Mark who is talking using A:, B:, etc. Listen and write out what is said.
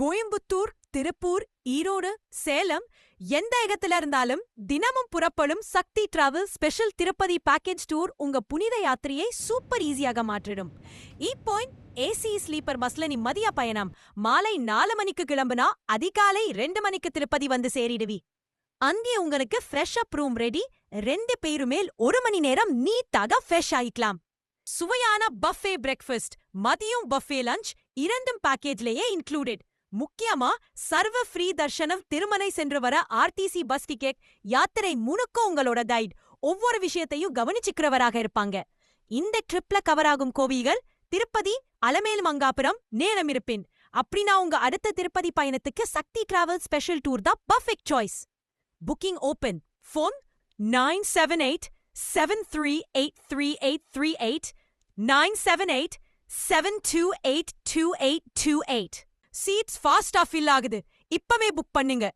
A: கோயம்புத்தூர், திருப்பூர், ஈரோடு, சேலம் எந்த இடத்துல இருந்தாலும் தினமும் புறப்படும் Sakthi travel special Tirupati package tour உங்க புனித யாத்திரையை சூப்பர் ஈஸியாக மாற்றிடும். ஏசி ஸ்லீப்பர் பஸ்ல நிம்மதியா பயணம். மாலை 4 மணிக்கு கிளம்புனா அதிகாலை 2 மணிக்கு திருப்பதி வந்து சேரிடுவி. அங்கே உங்களுக்கு ஃப்ரெஷ் அப் ரூம் ரெடி. 2 பேருமேல் 1 மணி நேரம் நீட்டாக ஃப்ரெஷ் ஆயிக்கலாம். சுவையான பஃபே பிரேக்ஃபாஸ்ட், மதியம் பஃபே லஞ்ச் இரண்டும் பேக்கேஜ்லயே இன்க்ளூடட். முக்கியமா சர்வ ஃப்ரீ தர்ஷனம் திருமலை சென்று வர ஆர்டிசி பஸ் டிக்கெட், யாத்திரை முழுக்க உங்களோட கைட் ஒவ்வொரு விஷயத்தையும் கவனிச்சுக்கிறவராக இருப்பாங்க. இந்த ட்ரிப்ல கவர் ஆகும் கோவில்கள் திருப்பதி, அலமேல் மங்காபுரம், நேரம் இருப்பின். அப்படின்னா உங்க அடுத்த திருப்பதி பயணத்துக்கு சக்தி டிராவல் ஸ்பெஷல் டூர் தான் perfect choice. Booking open. Phone 978-7383838 978-7282828. Seats ஃபாஸ்டா ஃபில் ஆகுது. இப்பவே புக் பண்ணுங்க.